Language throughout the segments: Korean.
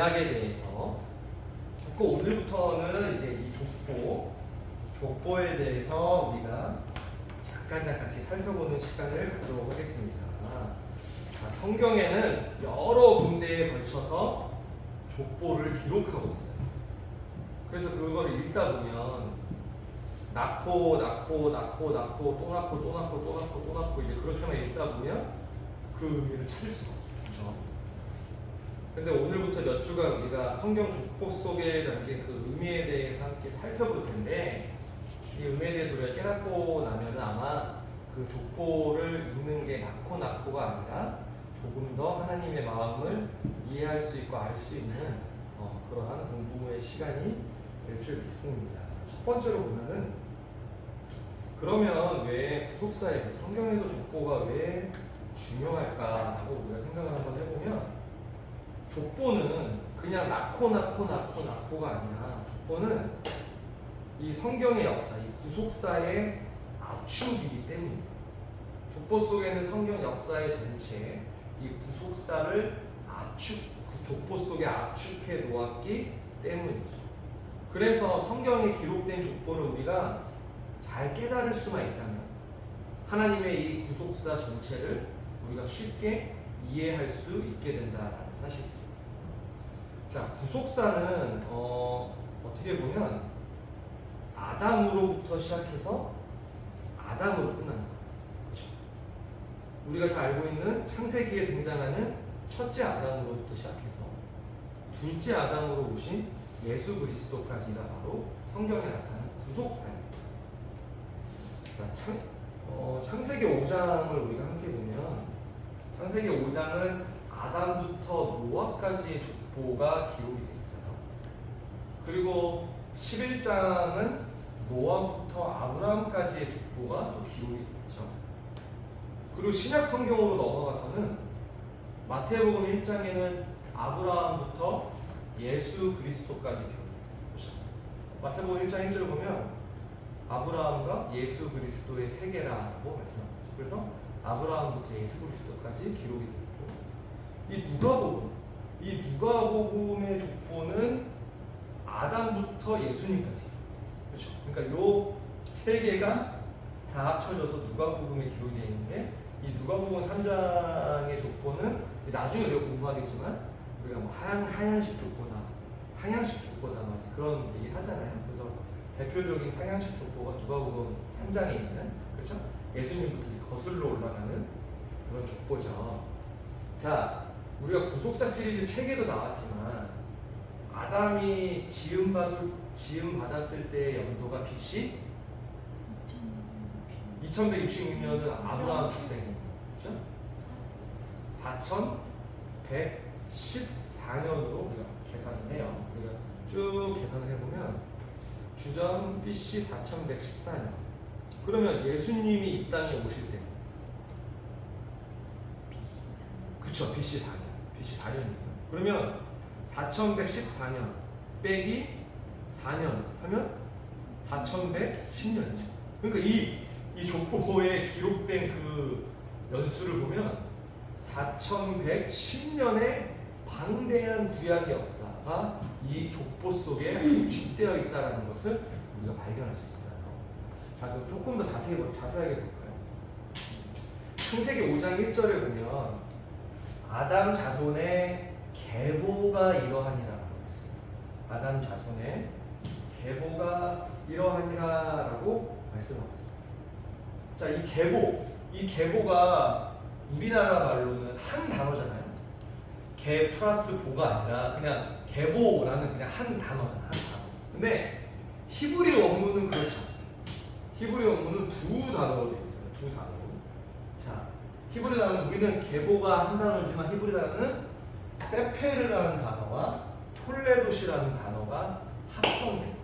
언약에 대해서 그 오늘부터는 이제 이 족보에 대해서 우리가 잠깐씩 살펴보는 시간을 갖도록 하겠습니다. 성경에는 여러 군데에 걸쳐서 족보를 기록하고 있어요. 그래서 그걸 읽다 보면 낳고 또 낳고 이제 그렇게만 읽다 보면 그 의미를 찾을 수가 없어요. 그렇죠? 근데 오늘부터 몇 주간 우리가 성경 족보 속에 담긴 그 의미에 대해서 함께 살펴볼 텐데, 이 의미에 대해서 우리가 깨닫고 나면 아마 그 족보를 읽는 게 낳고가 아니라 조금 더 하나님의 마음을 이해할 수 있고 알 수 있는 그러한 공부의 시간이 될 줄 믿습니다. 첫 번째로 보면은, 그러면 왜 구속사에서 성경에서 족보가 왜 중요할까라고 우리가 생각을 한번 해보면, 족보는 그냥 낳고가 아니라 족보는 이 성경의 역사, 이 구속사의 압축이기 때문입니다. 족보 속에는 성경 역사의 전체, 이 구속사를 족보 속에 압축해 놓았기 때문이죠. 그래서 성경에 기록된 족보를 우리가 잘 깨달을 수만 있다면 하나님의 이 구속사 전체를 우리가 쉽게 이해할 수 있게 된다는 사실이죠. 자, 구속사는 어떻게 보면 아담으로부터 시작해서 아담으로 끝나는 거예요. 그렇죠? 우리가 잘 알고 있는 창세기에 등장하는 첫째 아담으로부터 시작해서 둘째 아담으로 오신 예수 그리스도까지가 바로 성경에 나타나는 구속사입니다. 창세기 5장을 우리가 함께 보면, 창세기 5장은 아담부터 노아까지의 족보가 기록이 되어 있어요. 그리고 11장은 노아부터 아브라함까지의 족보가 또 기록이 되어 있죠. 그리고 신약 성경으로 넘어가서는 마태복음 1장에는 아브라함부터 예수 그리스도까지 기록이 되어 있어요. 마태복음 1장 1절을 보면 아브라함과 예수 그리스도의 세계라고 말씀합니다. 그래서 아브라함부터 예수 그리스도까지 기록이 되어 있고, 이 누가복음의 족보는 아담부터 예수님까지. 그렇죠? 그러니까 요 세 개가 다 합쳐져서 누가복음에 기록이 되어 있는데, 이 누가복음 3장의 족보는 나중에 우리가 공부하겠지만 우리가 뭐 하향식 족보다, 상향식 족보다 그런 얘기를 하잖아요. 그래서 대표적인 상향식 족보가 누가복음 3장에 있는, 그렇죠? 예수님부터 거슬러 올라가는 그런 족보죠. 자, 우리가 구속사 시리즈 책에도 나왔지만 아담이 지음 받았을 때의 연도가 BC 2166년은 아브라함 출생입니다. 그렇죠? 4114년으로 우리가 계산을 해요. 우리가 쭉 계산을 해보면 주전 BC 4114년. 그러면 예수님이 이 땅에 오실 때, 그쵸, BC 4년이에요. 그러면 4114년 빼기 4년 하면 4110년이죠. 그러니까 이 족보에 기록된 그 연수를 보면 4110년의 방대한 구약의 역사가 이 족보 속에 함축되어 있다는 것을 우리가 발견할 수 있어요. 자, 그럼 조금 더 자세하게 볼까요? 창세기 5장 1절에 보면 아담 자손의 계보가 이러하니라라고 했습니다. 아담 자손의 계보가 이러하니라라고 말씀하고 있습니다. 자, 이 계보가 우리나라 말로는 한 단어잖아요. 계 플러스 보가 아니라 그냥 계보라는 그냥 한 단어잖아요. 한 단어. 근데 히브리 원문은 그렇죠. 히브리 원문은 두 단어로 되어 있어요. 두 단어로. 자, 히브리 단어는, 우리는 계보가 한 단어지만 히브리 단어는 세페르라는 단어와 톨레도시라는 단어가 합쳐진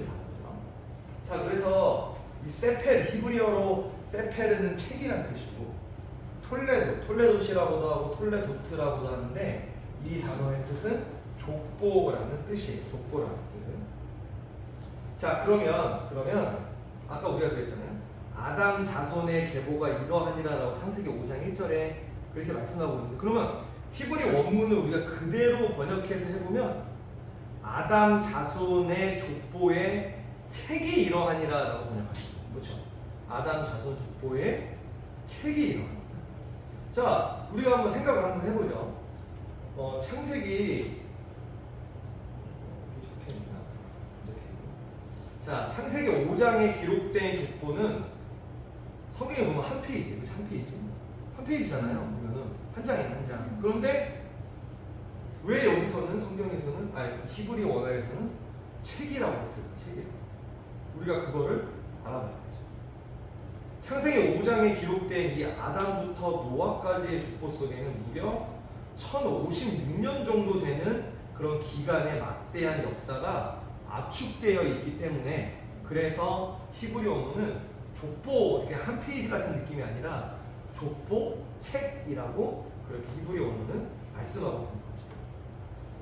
단어죠. 자, 그래서 이 세페르, 히브리어로 세페르는 책이라는 뜻이고, 톨레도시라고도 하고 톨레도트라고도 하는데, 이 단어의 뜻은 족보라는 뜻이에요. 족보라는 뜻. 자, 그러면 아까 우리가 그랬잖아요. 아담 자손의 계보가 이러하니라라고 창세기 5장 1절에 그렇게 말씀하고 있는데, 그러면 히브리 원문을 우리가 그대로 번역해서 해보면 아담 자손의 족보의 책이 이러하니라라고 번역하십니다. 그렇죠? 아담 자손 족보의 책이 이러하니. 자, 우리가 한번 생각을 한번 해보죠. 창세기 자, 창세기 5장에 기록된 족보는 성경에 보면 한 페이지, 그렇죠? 한 페이지. 한 페이지잖아요. 보면은 한 장이에요, 한 장. 그런데 왜 여기서는 성경에서는 히브리 원어에서는 책이라고 했을까? 책이라고. 우리가 그거를 알아봐야죠. 창세기 5장에 기록된 이 아담부터 노아까지의 족보 속에는 무려 1056년 정도 되는 그런 기간의 막대한 역사가 압축되어 있기 때문에 그래서 히브리 원문은 족보 이렇게 한 페이지 같은 느낌이 아니라 족보 책이라고 그렇게 히브리 원문은 말씀하고 있는 거죠.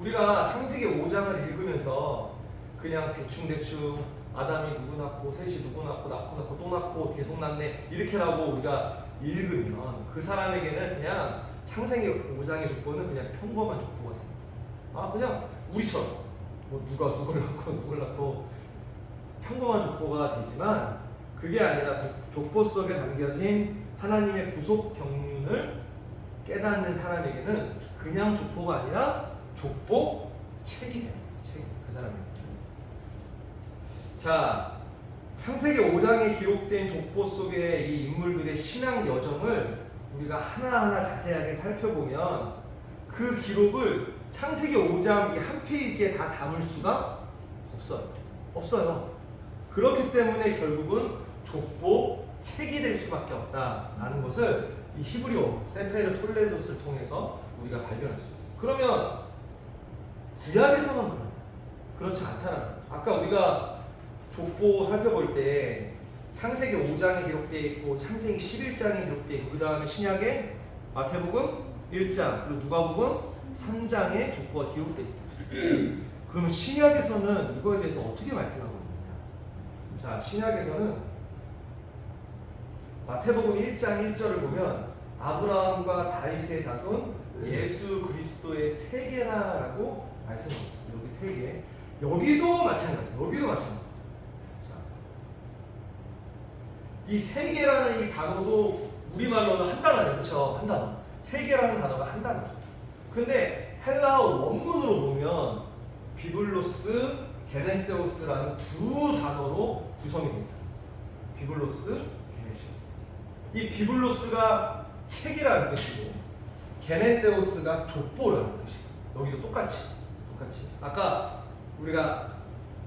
우리가 창세기 5장을 읽으면서 그냥 대충 아담이 누구 낳고 셋이 누구 낳고 낳고 또 낳고 계속 낳네 이렇게라고 우리가 읽으면 그 사람에게는 그냥 창세기 5장의 족보는 그냥 평범한 족보가 됩니다. 그냥 우리처럼 뭐 누가 누굴 낳고 평범한 족보가 되지만 그게 아니라 족보 속에 담겨진 하나님의 구속 경륜을 깨닫는 사람에게는 그냥 족보가 아니라 족보 책이 돼요. 책. 그 사람에게. 자, 창세기 5장에 기록된 족보 속의 이 인물들의 신앙 여정을 우리가 하나하나 자세하게 살펴보면 그 기록을 창세기 5장 이 한 페이지에 다 담을 수가 없어요. 그렇기 때문에 결국은 족보 책이 될 수밖에 없다라는 것을 이 히브리어 세페르 톨레도스를 통해서 우리가 발견할 수 있어요. 그러면 구약에서만 그렇지 않다는 거죠. 아까 우리가 족보 살펴볼 때 창세기 5장에 기록되어 있고 창세기 11장에 기록되어 있고 그 다음에 신약에 마태복음 1장 그리고 누가복음 3장에 족보가 기록되어 있다. 그러면 신약에서는 이거에 대해서 어떻게 말씀하고 있느냐? 자, 신약에서는 마태복음 1장 1절을 보면 아브라함과 다윗의 자손 예수 그리스도의 세계라라고 말씀합니다. 여기 세계. 여기도 마찬가지. 이 세계라는 이 단어도 우리말로는 한 단어예요. 그렇죠? 한 단어. 세계라는 단어가 한 단어죠. 근데 헬라어 원문으로 보면 비블로스, 게네세오스라는 두 단어로 구성이 됩니다. 비블로스, 게네세오스. 이 비블로스가 책이라는 뜻이고 게네세오스가 족보라는 뜻이에요. 여기도 똑같이. 아까 우리가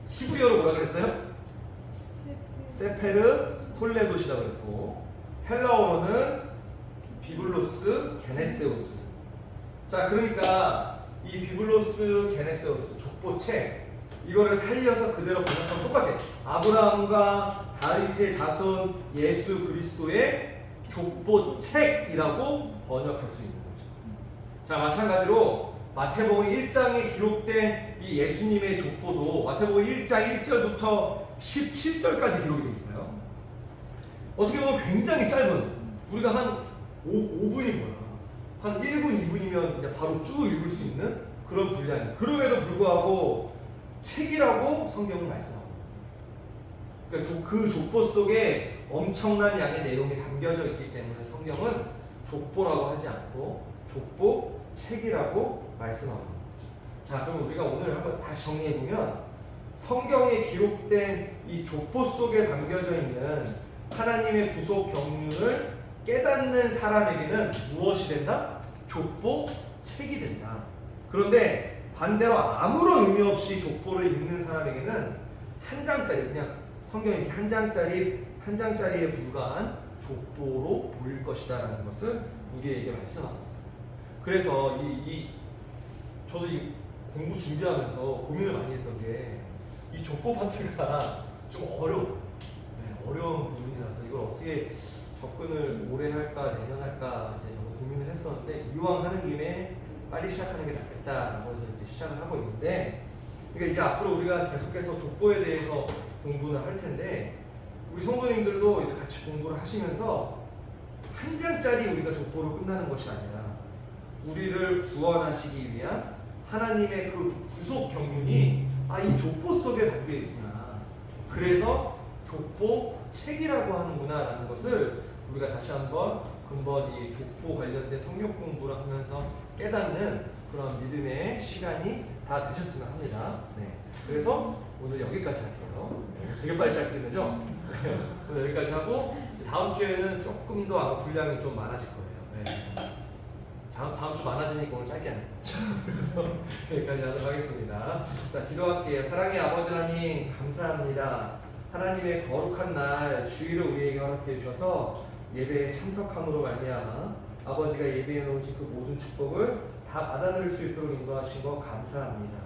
히브리어로 뭐라 그랬어요? 세페르 톨레도시라고 그랬고 헬라어로는 비블로스 게네세오스. 자, 그러니까 이 비블로스 게네세오스 족보책 이거를 살려서 그대로 번역하면 똑같아요. 아브라함과 다윗의 자손 예수 그리스도의 족보책이라고 번역할 수 있는 거죠. 자, 마찬가지로 마태복음 1장에 기록된 이 예수님의 족보도 마태복음 1장 1절부터 17절까지 기록이 되어 있어요. 어떻게 보면 굉장히 짧은, 우리가 한 5분인 거야. 한 1분, 2분이면 그냥 바로 쭉 읽을 수 있는 그런 분량입니다. 그럼에도 불구하고 책이라고 성경은 말씀합니다. 그러니까 그 족보 속에 엄청난 양의 내용이 담겨져 있기 때문에 성경은 족보라고 하지 않고 족보 책이라고 말씀합니다. 자, 그럼 우리가 오늘 한번 다시 정리해보면 성경에 기록된 이 족보 속에 담겨져 있는 하나님의 구속 경륜을 깨닫는 사람에게는 무엇이 된다? 족보 책이 된다. 그런데 반대로 아무런 의미 없이 족보를 읽는 사람에게는 한 장짜리, 그냥 성경이 한 장짜리에 불과한 족보로 보일 것이다라는 것을 우리에게 말씀하고 있습니다. 그래서 저도 이 공부 준비하면서 고민을 많이 했던 게 이 족보 파트가 좀 어려운 부분이라서 이걸 어떻게 접근을 올해 할까 내년 할까 이제 고민을 했었는데 이왕 하는 김에 빨리 시작하는 게 낫겠다라고 해서 이제 시작을 하고 있는데, 그러니까 이제 앞으로 우리가 계속해서 족보에 대해서 공부는 할 텐데 우리 성도님들도 이제 같이 공부를 하시면서 한 장짜리 우리가 족보로 끝나는 것이 아니라 우리를 구원하시기 위한 하나님의 그 구속 경륜이 이 족보 속에 담겨 있구나. 그래서 족보 책이라고 하는구나 라는 것을 우리가 다시 한번 근본 이 족보 관련된 성경 공부를 하면서 깨닫는 그런 믿음의 시간이 다 되셨으면 합니다. 네. 그래서 오늘 여기까지 할게요. 되게 빨리 짧게 되죠? 오늘 여기까지 하고 다음 주에는 조금 더 아마 분량이 좀 많아질 거예요. 네. 다음 주 많아지니까 오늘 짧게 하네요. 그래서 여기까지 하도록 하겠습니다. 자, 기도할게요. 사랑의 아버지 하나님 감사합니다. 하나님의 거룩한 날 주일을 우리에게 허락해 주셔서 예배에 참석함으로 말미암아 아버지가 예배해 놓으신 그 모든 축복을 다 받아들일 수 있도록 인도하신 거 감사합니다.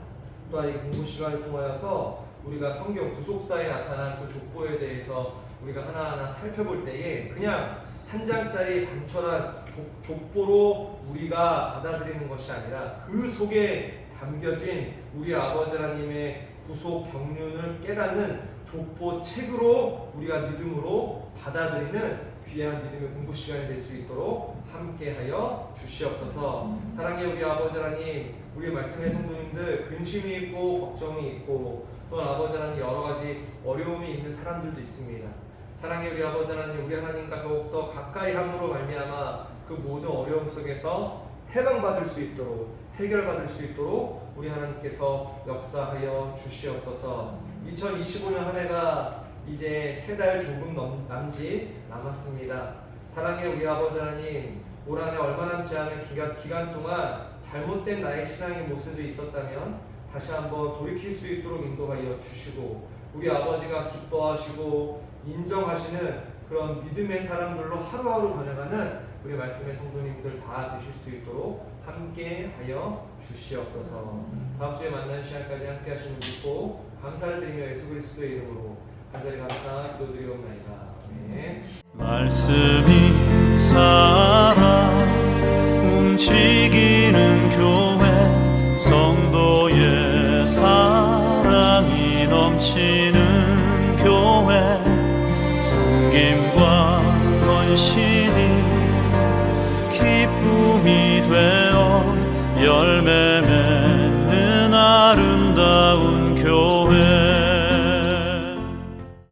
또한 이 공부 시간을 통하여서 우리가 성경 구속사에 나타난 그 족보에 대해서 우리가 하나하나 살펴볼 때에 그냥 한 장짜리 단촐한 족보로 우리가 받아들이는 것이 아니라 그 속에 담겨진 우리 아버지 하나님의 구속 경륜을 깨닫는 족보 책으로 우리가 믿음으로 받아들이는 귀한 믿음의 공부 시간이 될 수 있도록 함께하여 주시옵소서. 사랑의 우리 아버지 하나님, 우리 말씀의 성도님들 근심이 있고 걱정이 있고 또 아버지 하나님 여러 가지 어려움이 있는 사람들도 있습니다. 사랑의 우리 아버지 하나님, 우리 하나님과 더욱더 가까이 함으로 말미암아 그 모든 어려움 속에서 해방받을 수 있도록 해결받을 수 있도록 우리 하나님께서 역사하여 주시옵소서. 2025년 한 해가 이제 3달 조금 남았습니다. 사랑의 우리 아버지 하나님, 올 한 해 얼마 남지 않은 기간 동안 잘못된 나의 신앙의 모습이 있었다면 다시 한번 돌이킬 수 있도록 인도하여 주시고 우리 아버지가 기뻐하시고 인정하시는 그런 믿음의 사람들로 하루하루 변해가는 우리 말씀의 성도님들 다 되실 수 있도록 함께 하여 주시옵소서. 다음 주에 만나는 시간까지 함께 하시는 믿고 감사를 드리며 예수 그리스도의 이름으로 간절히 감사 기도드리옵나이다. 아멘. 말씀이 살아 움직이는 교회, 성도의 사랑이 넘치는 교회, 섬김과 헌신이 기쁨이 되어 열매